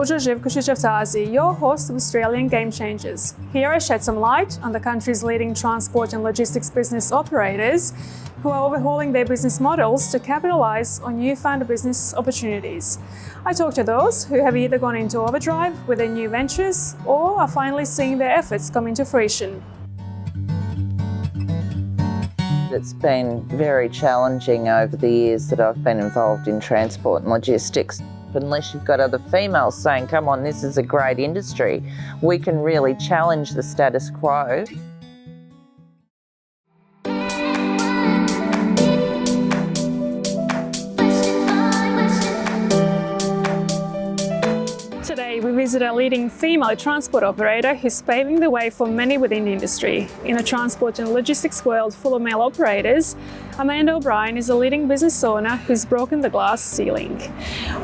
Ruja Živković-Avtazi, your host of Australian Game Changers. Here I shed some light on the country's leading transport and logistics business operators who are overhauling their business models to capitalise on newfound business opportunities. I talk to those who have either gone into overdrive with their new ventures or are finally seeing their efforts come into fruition. It's been very challenging over the years that I've been involved in transport and logistics. Unless you've got other females saying, come on, this is a great industry, we can really challenge the status quo. Today we visit a leading female transport operator who's paving the way for many within the industry. In a transport and logistics world full of male operators, Amanda O'Brien is a leading business owner who's broken the glass ceiling.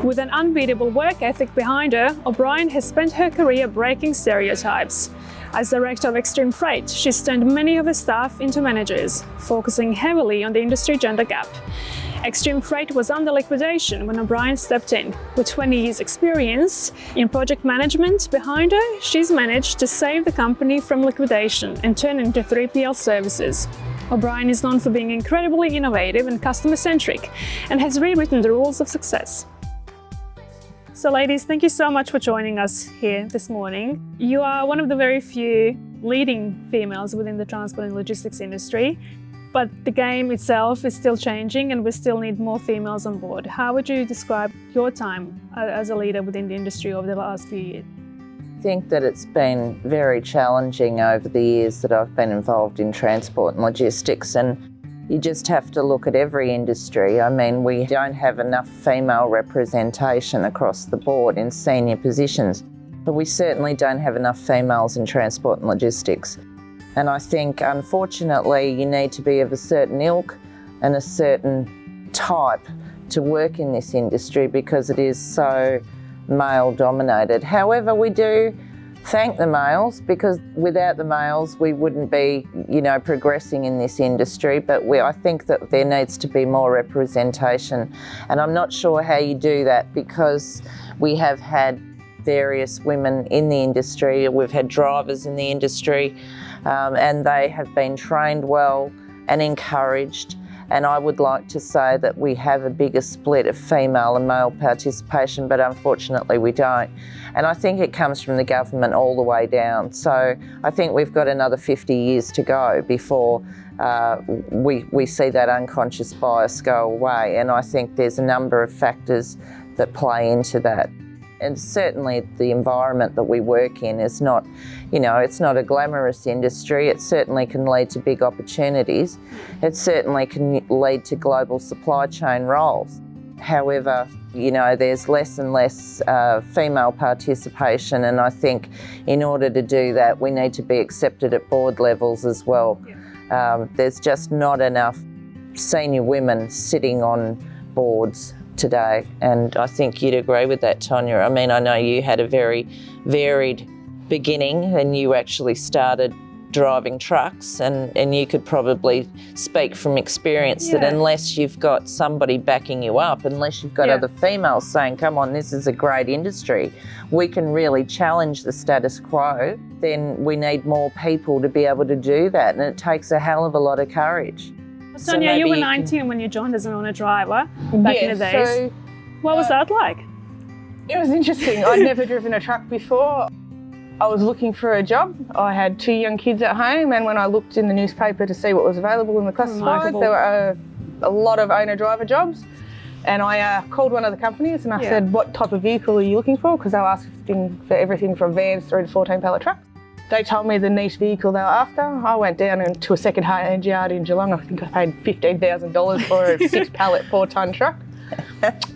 With an unbeatable work ethic behind her, O'Brien has spent her career breaking stereotypes. As Director of Xtreme Freight, she's turned many of her staff into managers, focusing heavily on the industry gender gap. Xtreme Freight was under liquidation when O'Brien stepped in. With 20 years experience in project management behind her, she's managed to save the company from liquidation and turn into 3PL services. O'Brien is known for being incredibly innovative and customer-centric and has rewritten the rules of success. So ladies, thank you so much for joining us here this morning. You are one of the very few leading females within the transport and logistics industry. But the game itself is still changing and we still need more females on board. How would you describe your time as a leader within the industry over the last few years? I think that it's been very challenging over the years that I've been involved in transport and logistics, and you just have to look at every industry. I mean, we don't have enough female representation across the board in senior positions, but we certainly don't have enough females in transport and logistics. And I think, unfortunately, you need to be of a certain ilk and a certain type to work in this industry because it is so male-dominated. However, we do thank the males because without the males, we wouldn't be, progressing in this industry. But I think that there needs to be more representation. And I'm not sure how you do that because we have had various women in the industry. We've had drivers in the industry. And they have been trained well and encouraged. And I would like to say that we have a bigger split of female and male participation, but unfortunately we don't. And I think it comes from the government all the way down. So I think we've got another 50 years to go before we see that unconscious bias go away. And I think there's a number of factors that play into that. And certainly the environment that we work in is not, it's not a glamorous industry. It certainly can lead to big opportunities. It certainly can lead to global supply chain roles. However, there's less and less female participation, and I think in order to do that, we need to be accepted at board levels as well. There's just not enough senior women sitting on boards today, and I think you'd agree with that, Tonia. I mean, I know you had a very varied beginning and you actually started driving trucks, and you could probably speak from experience that unless you've got somebody backing you up, unless you've got other females saying, come on, this is a great industry, we can really challenge the status quo, then we need more people to be able to do that, and it takes a hell of a lot of courage. Tonia, you were 19 when you joined as an owner-driver back in the days. So, what was that like? It was interesting. I'd never driven a truck before. I was looking for a job. I had 2 young kids at home, and when I looked in the newspaper to see what was available in the classifieds, there were a lot of owner-driver jobs. And I called one of the companies and I said, what type of vehicle are you looking for? Because they were asking for everything from vans through to 14-pallet trucks. They told me the niche vehicle they were after. I went down into a second-hand yard in Geelong. I think I paid $15,000 for a 6-pallet, 4-tonne truck.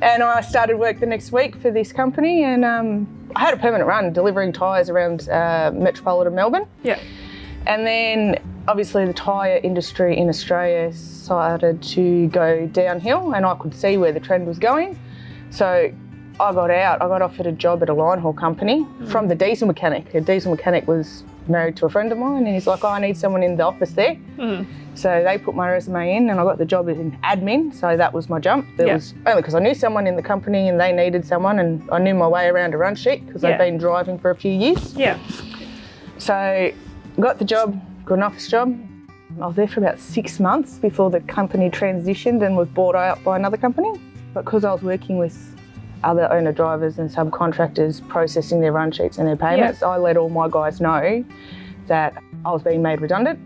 And I started work the next week for this company, and I had a permanent run delivering tyres around metropolitan Melbourne. Yeah. And then obviously the tyre industry in Australia started to go downhill, and I could see where the trend was going. So I got offered a job at a line haul company from the diesel mechanic. A diesel mechanic was married to a friend of mine, and he's like, oh, I need someone in the office there. So they put my resume in and I got the job in admin, so that was my jump. It was only because I knew someone in the company and they needed someone, and I knew my way around a run sheet because I'd been driving for a few years. So got the job, got an office job. I was there for about 6 months before the company transitioned and was bought out by another company. But because I was working with other owner drivers and subcontractors processing their run sheets and their payments, I let all my guys know that I was being made redundant.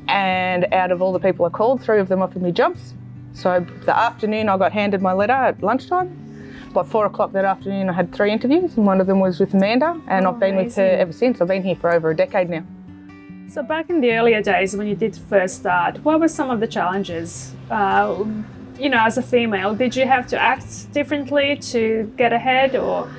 And out of all the people I called, 3 of them offered me jobs. So the afternoon I got handed my letter at lunchtime. By 4 o'clock that afternoon I had 3 interviews, and one of them was with Amanda, and I've been with her ever since. I've been here for over a decade now. So back in the earlier days when you did first start, what were some of the challenges? As a female, did you have to act differently to get ahead, or?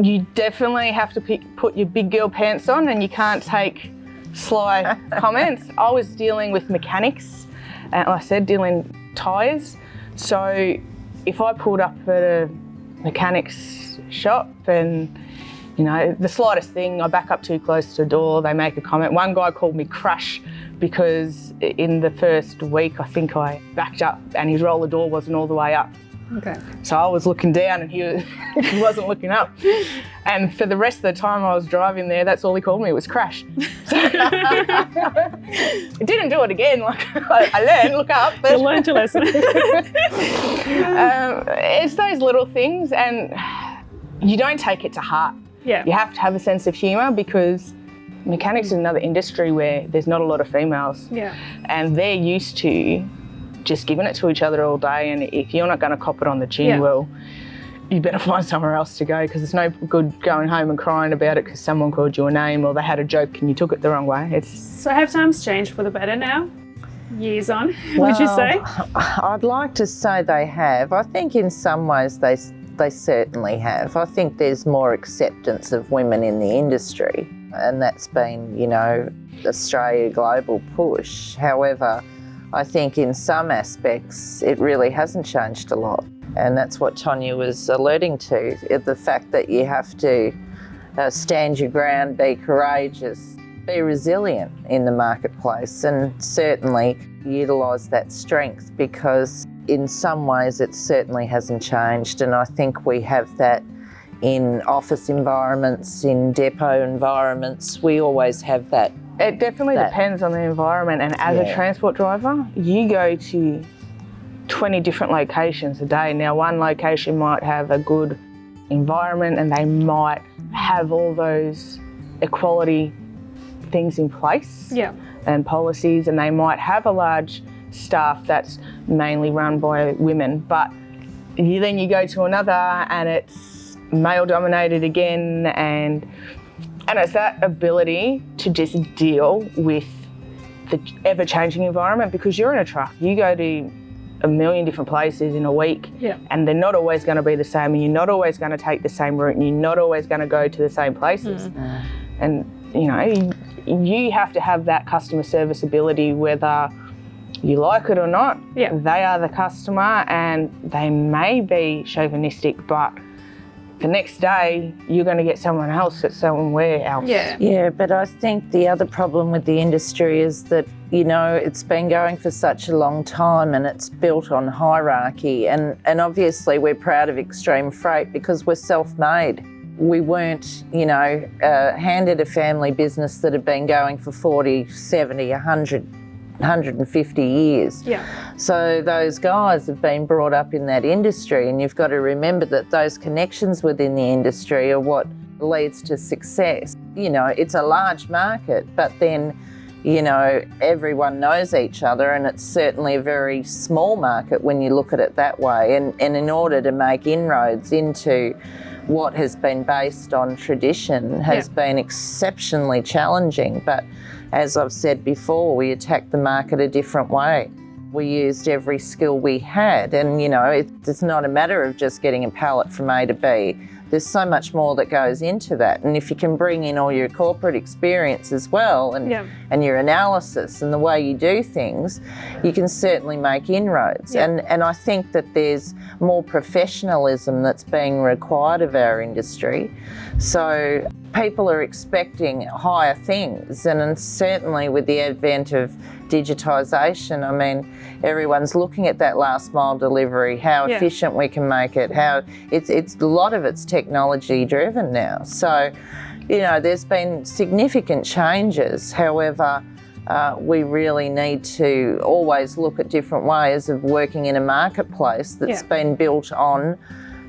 You definitely have to put your big girl pants on, and you can't take sly comments. I was dealing with mechanics, and like I said, dealing tyres. So if I pulled up at a mechanics shop and the slightest thing, I back up too close to the door, they make a comment. One guy called me crush because in the first week I think I backed up and his roller door wasn't all the way up. So I was looking down and he wasn't looking up. And for the rest of the time I was driving there, that's all he called me, was crash. So I didn't do it again. Like I learned, look up. You learned your lesson. It's those little things, and you don't take it to heart. You have to have a sense of humour, because mechanics is another industry where there's not a lot of females. And they're used to just giving it to each other all day, and if you're not going to cop it on the chin, well, you better find somewhere else to go, because it's no good going home and crying about it because someone called you a name or they had a joke and you took it the wrong way. So have times changed for the better now? Years on, would you say? I'd like to say they have. I think in some ways they certainly have. I think there's more acceptance of women in the industry, and that's been, Australia global push. However, I think in some aspects it really hasn't changed a lot, and that's what Tonia was alluding to, the fact that you have to stand your ground, be courageous, be resilient in the marketplace, and certainly utilise that strength, because in some ways it certainly hasn't changed, and I think we have that in office environments, in depot environments. We always have that. It definitely depends on the environment, and as a transport driver, you go to 20 different locations a day. Now, one location might have a good environment and they might have all those equality things in place and policies, and they might have a large staff that's mainly run by women, but then you go to another and it's male dominated again, and it's that ability to just deal with the ever-changing environment, because you're in a truck. You go to a million different places in a week, and they're not always going to be the same, and you're not always going to take the same route, and you're not always going to go to the same places. And, you have to have that customer service ability, whether you like it or not. They are the customer, and they may be chauvinistic, but the next day you're going to get someone else at somewhere else. Yeah, but I think the other problem with the industry is that, it's been going for such a long time, and it's built on hierarchy, and obviously we're proud of Xtreme Freight because we're self-made. We weren't, handed a family business that had been going for 40, 70, 100, 150 years. So those guys have been brought up in that industry, and you've got to remember that those connections within the industry are what leads to success. It's a large market, but then, everyone knows each other, and it's certainly a very small market when you look at it that way. And in order to make inroads into what has been based on tradition has been exceptionally challenging. But as I've said before, we attacked the market a different way. We used every skill we had, and it's not a matter of just getting a pallet from A to B. There's so much more that goes into that, and if you can bring in all your corporate experience as well, and your analysis and the way you do things, you can certainly make inroads. And I think that there's more professionalism that's being required of our industry. So people are expecting higher things, and certainly with the advent of digitisation, I mean, everyone's looking at that last mile delivery, how efficient we can make it, how it's a lot of it's technology driven now. So, you know, there's been significant changes. However, we really need to always look at different ways of working in a marketplace that's been built on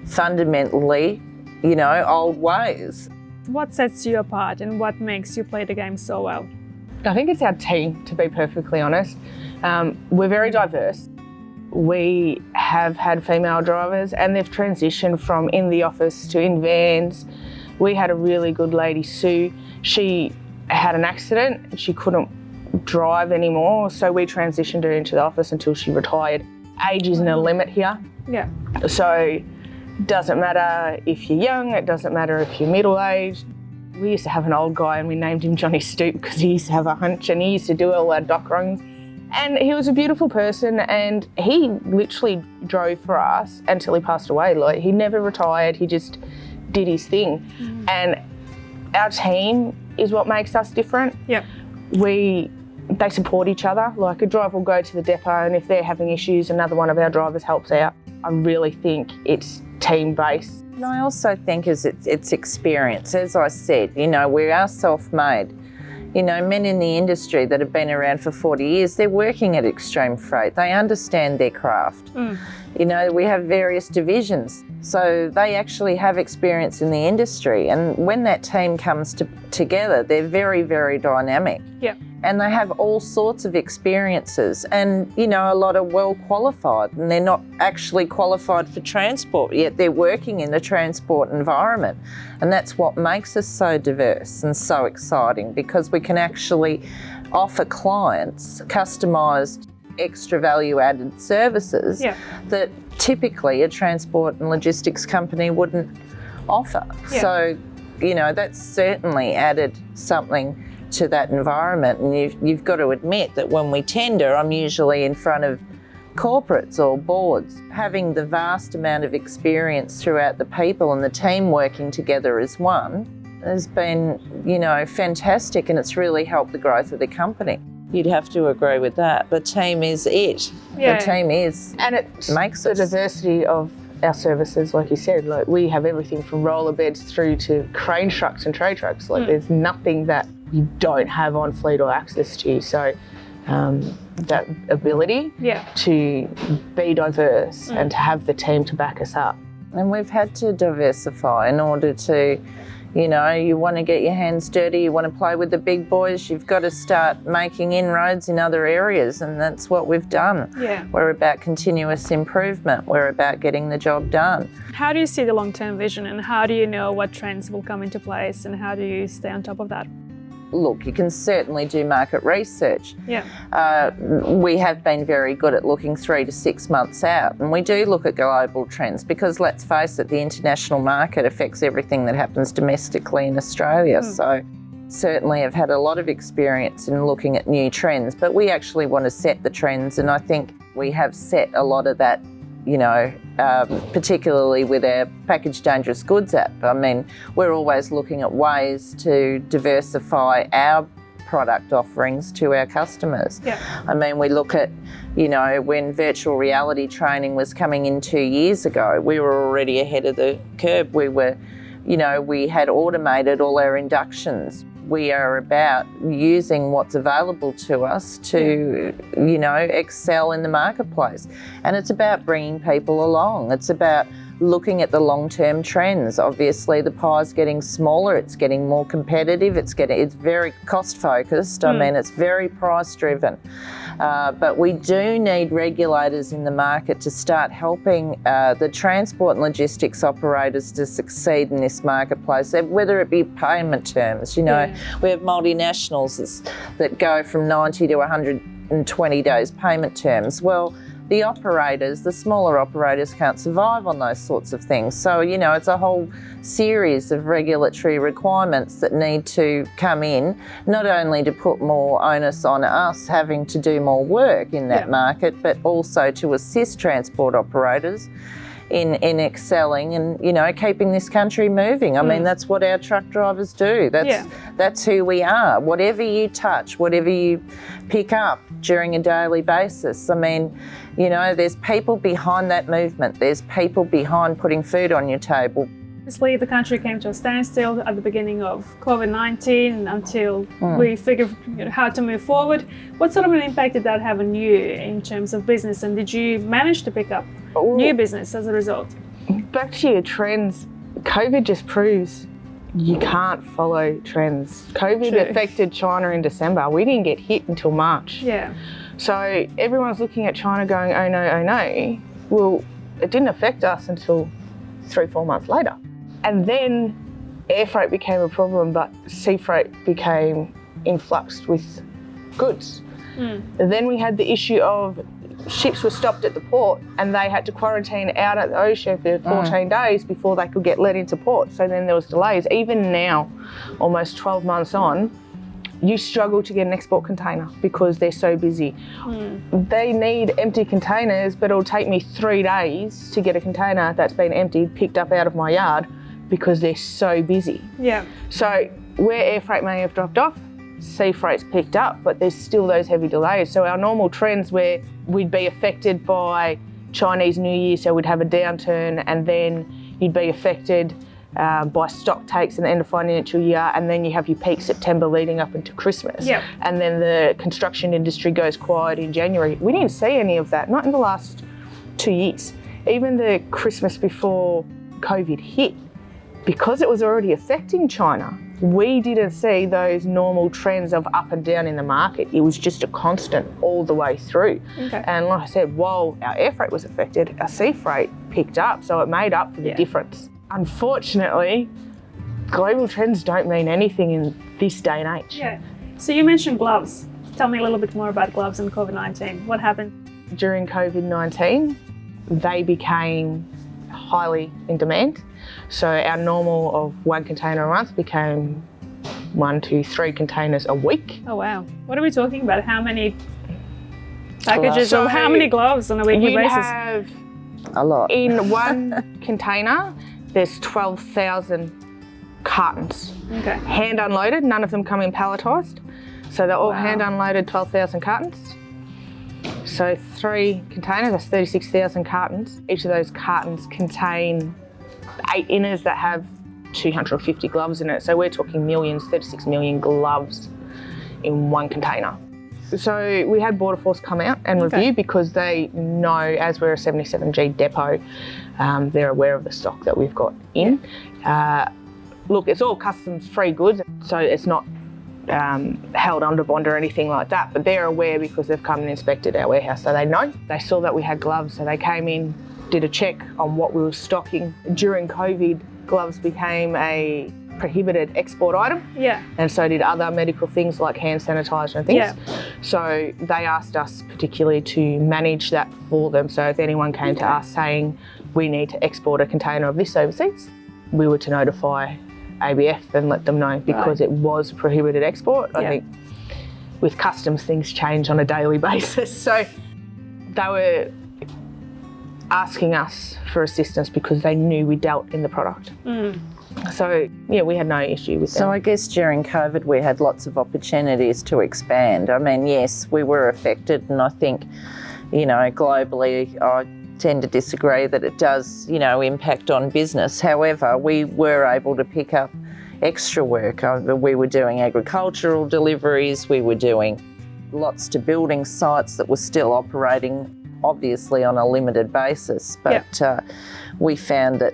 fundamentally, you know, old ways. What sets you apart and what makes you play the game so well? I think it's our team, to be perfectly honest. We're very diverse. We have had female drivers and they've transitioned from in the office to in vans. We had a really good lady, Sue. She had an accident and she couldn't drive anymore, so we transitioned her into the office until she retired. Age isn't a limit here. Yeah. So it doesn't matter if you're young, it doesn't matter if you're middle-aged. We used to have an old guy and we named him Johnny Stoop because he used to have a hunch and he used to do all our dock runs. And he was a beautiful person and he literally drove for us until he passed away. Like, he never retired, he just did his thing. Mm. And our team is what makes us different. Yeah. They support each other. Like, a driver will go to the depot and if they're having issues, another one of our drivers helps out. I really think it's team-based. And I also think it's experience. As I said, you know, we are self-made. You know, men in the industry that have been around for 40 years, they're working at Xtreme Freight. They understand their craft. Mm. You know, we have various divisions, so they actually have experience in the industry. And when that team comes together, they're very, very dynamic. Yeah. And they have all sorts of experiences, and, you know, a lot are well qualified and they're not actually qualified for transport, yet they're working in the transport environment. And that's what makes us so diverse and so exciting, because we can actually offer clients customised extra value added services that typically a transport and logistics company wouldn't offer. Yeah. So, you know, that's certainly added something to that environment. And you've got to admit that when we tender, I'm usually in front of corporates or boards. Having the vast amount of experience throughout the people and the team working together as one has been, you know, fantastic, and it's really helped the growth of the company. You'd have to agree with that. The team is it. Yeah. The team is, and it makes the diversity of our services, like you said. Like, we have everything from roller beds through to crane trucks and tray trucks. Like, there's nothing that you don't have on fleet or access to. So that ability to be diverse and to have the team to back us up. And we've had to diversify in order to, you know, you want to get your hands dirty, you want to play with the big boys, you've got to start making inroads in other areas, and that's what we've done. Yeah. We're about continuous improvement, we're about getting the job done. How do you see the long-term vision, and how do you know what trends will come into place, and how do you stay on top of that? Look, you can certainly do market research. Yeah. We have been very good at looking 3 to 6 months out, and we do look at global trends because, let's face it, the international market affects everything that happens domestically in Australia. So certainly have had a lot of experience in looking at new trends, but we actually want to set the trends, and I think we have set a lot of that, you know, particularly with our packaged dangerous goods app. I mean, we're always looking at ways to diversify our product offerings to our customers. Yeah. I mean, we look at, you know, when virtual reality training was coming in 2 years ago, we were already ahead of the curve. We were, you know, we had automated all our inductions. We are about using what's available to us to, you know, excel in the marketplace. And it's about bringing people along. It's about looking at the long-term trends. Obviously, the pie's getting smaller, it's getting more competitive, it's very cost-focused. I mean, it's very price-driven. But we do need regulators in the market to start helping the transport and logistics operators to succeed in this marketplace, whether it be payment terms. You know, we have multinationals that go from 90 to 120 days payment terms. Well, the operators, the smaller operators, can't survive on those sorts of things. So, you know, it's a whole series of regulatory requirements that need to come in, not only to put more onus on us having to do more work in that market, but also to assist transport operators in excelling and, you know, keeping this country moving. I mean, that's what our truck drivers do. That's who we are. Whatever you touch, whatever you pick up during a daily basis. I mean, you know, there's people behind that movement. There's people behind putting food on your table. Obviously, the country came to a standstill at the beginning of COVID-19 until we figured how to move forward. What sort of an impact did that have on you in terms of business, and did you manage to pick up new business as a result? Back to your trends, COVID just proves you can't follow trends. COVID affected China in December. We didn't get hit until March. Yeah. So everyone's looking at China going, oh no, oh no. Well, it didn't affect us until 3-4 months later. And then air freight became a problem, but sea freight became influxed with goods. And then we had the issue of ships were stopped at the port and they had to quarantine out at the ocean for 14 days before they could get let into port. So then there was delays. Even now, almost 12 months on, you struggle to get an export container because they're so busy. They need empty containers, but it'll take me 3 days to get a container that's been emptied, picked up out of my yard, because they're so busy. Yeah. So where air freight may have dropped off, sea freight's picked up, but there's still those heavy delays. So our normal trends where we'd be affected by Chinese New Year, so we'd have a downturn, and then you'd be affected by stock takes at the end of financial year, and then you have your peak September leading up into Christmas. Yep. And then the construction industry goes quiet in January. We didn't see any of that, not in the last 2 years. Even the Christmas before COVID hit, because it was already affecting China, we didn't see those normal trends of up and down in the market. It was just a constant all the way through. Okay. And like I said, while our air freight was affected, our sea freight picked up, so it made up for the difference. Unfortunately, global trends don't mean anything in this day and age. Yeah. So you mentioned gloves. Tell me a little bit more about gloves and COVID-19. What happened? During COVID-19, they became highly in demand. So our normal of 1 container a month became 1, 2, 3 containers a week. Oh wow. What are we talking about? How many packages or how many gloves on a weekly basis? We have a lot. In 1 container, there's 12,000 cartons. Okay. Hand unloaded, none of them come in palletised. So they're all hand unloaded, 12,000 cartons. So 3 containers, that's 36,000 cartons. Each of those cartons contain 8 inners that have 250 gloves in it. So we're talking millions, 36 million gloves in 1 container. So we had Border Force come out and review because they know, as we're a 77G depot, they're aware of the stock that we've got in. Look, it's all customs-free goods, so it's not held under bond or anything like that, but they're aware because they've come and inspected our warehouse, so they know. They saw that we had gloves, so they came in, did a check on what we were stocking. During COVID, gloves became a prohibited export item, and so did other medical things like hand sanitizer and things. So they asked us particularly to manage that for them. So if anyone came to us saying we need to export a container of this overseas, we were to notify ABF and let them know, because it was a prohibited export. I think with customs things change on a daily basis, so they were asking us for assistance because they knew we dealt in the product. So yeah, we had no issue with that. So I guess during COVID we had lots of opportunities to expand. I mean, yes, we were affected, and I think, you know, globally I tend to disagree that it does, you know, impact on business. However, we were able to pick up extra work. We were doing agricultural deliveries, we were doing lots to building sites that were still operating, obviously on a limited basis, but we found that,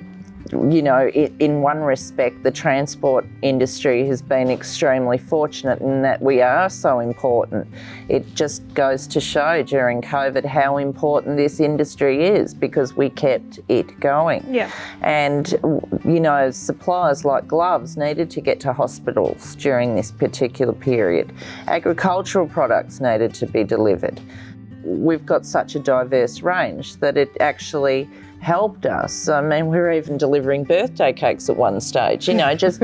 you know, in one respect, the transport industry has been extremely fortunate in that we are so important. It just goes to show during COVID how important this industry is, because we kept it going. And, you know, suppliers like gloves needed to get to hospitals during this particular period. Agricultural products needed to be delivered. We've got such a diverse range that it actually helped us. I mean, we were even delivering birthday cakes at one stage, you know, just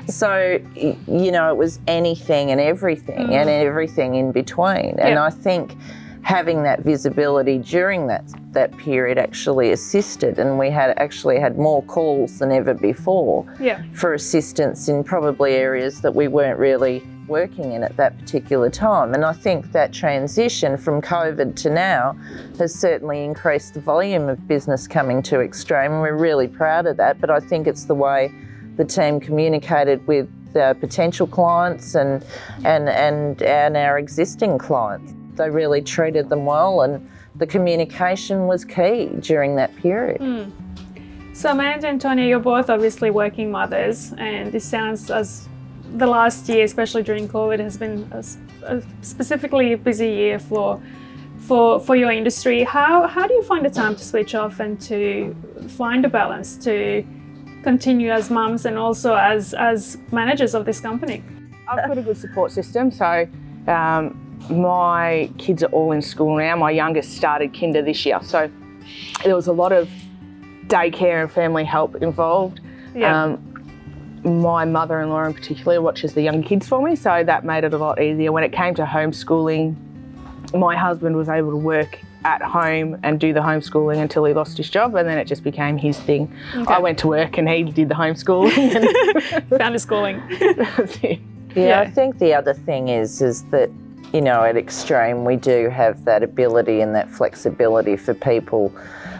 so, you know, it was anything and everything and everything in between. And I think having that visibility during that period actually assisted, and we had more calls than ever before for assistance in probably areas that we weren't really working in at that particular time. And I think that transition from COVID to now has certainly increased the volume of business coming to Xtreme, and we're really proud of that. But I think it's the way the team communicated with potential clients and our existing clients. They really treated them well, and the communication was key during that period. So Amanda and Tonia, you're both obviously working mothers, and this sounds as the last year, especially during COVID, has been a specifically busy year for your industry. How do you find the time to switch off and to find a balance to continue as mums and also as managers of this company? I've got a good support system, so my kids are all in school now. My youngest started kinder this year, so there was a lot of daycare and family help involved. My mother-in-law in particular watches the young kids for me, so that made it a lot easier. When it came to homeschooling, my husband was able to work at home and do the homeschooling until he lost his job, and then it just became his thing. I went to work and he did the homeschooling. And found his schooling. That's it. Yeah, I think the other thing is that, you know, at Xtreme we do have that ability and that flexibility for people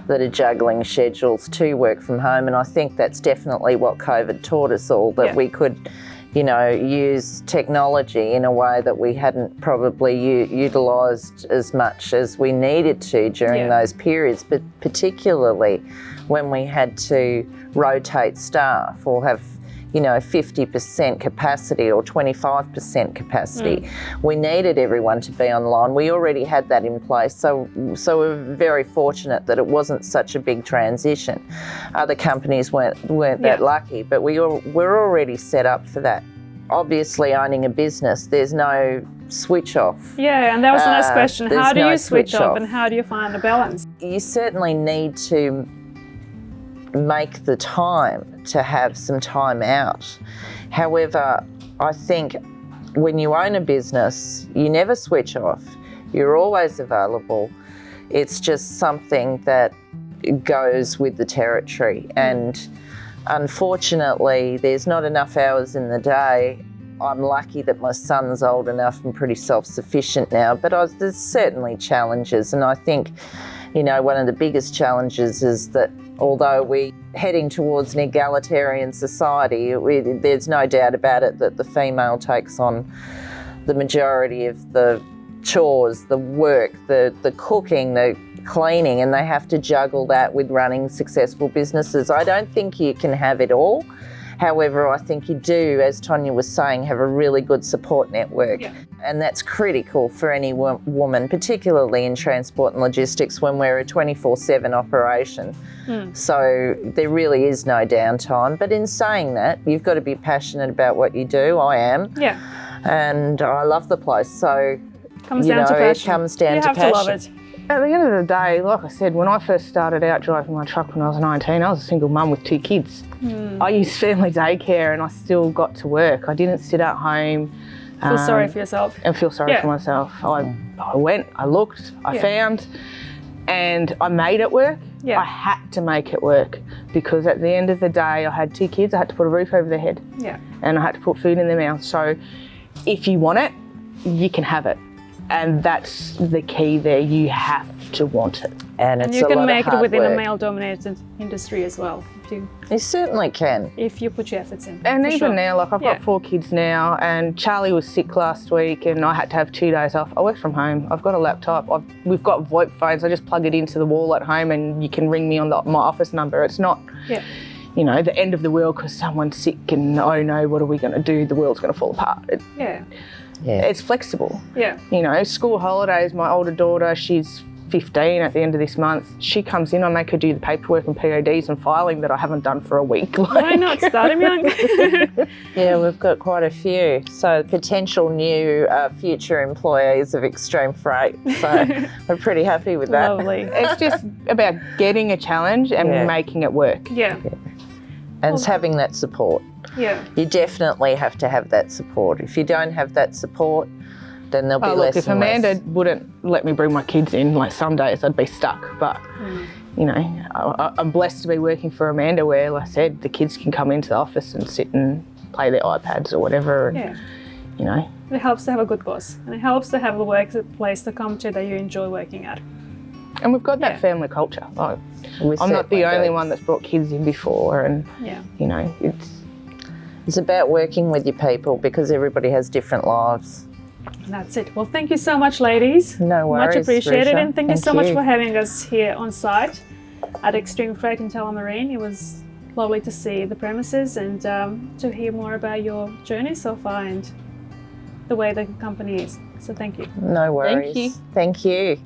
that are juggling schedules to work from home, and I think that's definitely what COVID taught us all, that we could, you know, use technology in a way that we hadn't probably utilised as much as we needed to during those periods, but particularly when we had to rotate staff or have, you know, 50% capacity or 25% capacity. We needed everyone to be online. We already had that in place, so we're very fortunate that it wasn't such a big transition. Other companies weren't that lucky, but we're already set up for that. Obviously, owning a business, there's no switch off. Yeah, and that was the next question. How do you switch off and how do you find the balance? You certainly need to make the time to have some time out. However, I think when you own a business, you never switch off. You're always available. It's just something that goes with the territory. And unfortunately, there's not enough hours in the day. I'm lucky that my son's old enough and pretty self-sufficient now, but there's certainly challenges. And I think, you know, one of the biggest challenges is that although we're heading towards an egalitarian society, there's no doubt about it that the female takes on the majority of the chores, the work, the cooking, the cleaning, and they have to juggle that with running successful businesses. I don't think you can have it all. However, I think you do, as Tonia was saying, have a really good support network. And that's critical for any woman, particularly in transport and logistics when we're a 24/7 operation. So there really is no downtime. But in saying that, you've got to be passionate about what you do. I am. And I love the place. So, it comes down to passion. It comes down to passion. You have to love it. At the end of the day, like I said, when I first started out driving my truck when I was 19, I was a single mum with 2 kids. I used family daycare and I still got to work. I didn't sit at home. Feel sorry for yourself. And feel sorry for myself. I went, I looked, I found, and I made it work. I had to make it work because at the end of the day, I had 2 kids. I had to put a roof over their head. And I had to put food in their mouth. So if you want it, you can have it. And that's the key there. You have to want it. And it's you a can lot make of it hard within work. a male-dominated industry as well. You certainly can. If you put your efforts in. And even now, like I've got 4 kids now, and Charlie was sick last week and I had to have 2 days off. I work from home. I've got a laptop. We've got VoIP phones. I just plug it into the wall at home and you can ring me on my office number. It's not, you know, the end of the world because someone's sick and, oh no, what are we going to do? The world's going to fall apart. It's flexible. You know, school holidays, my older daughter, she's 15 at the end of this month. She comes in, I make her do the paperwork and PODs and filing that I haven't done for a week. Why not start him young? Yeah, we've got quite a few. So potential new future employees of Xtreme Freight. So we're pretty happy with that. Lovely. It's just about getting a challenge and making it work. And it's having that support. You definitely have to have that support. If you don't have that support, then there'll be Oh, less look, if and Amanda less. wouldn't let me bring my kids in, like some days I'd be stuck. But, you know, I'm blessed to be working for Amanda where, like I said, the kids can come into the office and sit and play their iPads or whatever. And, Yeah. you know. It helps to have a good boss, and it helps to have a workplace to come to that you enjoy working at. And we've got that family culture. Like, We I'm not the certainly only do. one that's brought kids in before, and, you know, It's about working with your people because everybody has different lives. And that's it. Well, thank you so much, ladies. No worries, Much appreciated, Risha. and thank you so much for having us here on site at Xtreme Freight in Tullamarine. It was lovely to see the premises and to hear more about your journey so far and the way the company is. So thank you. No worries. you. Thank you.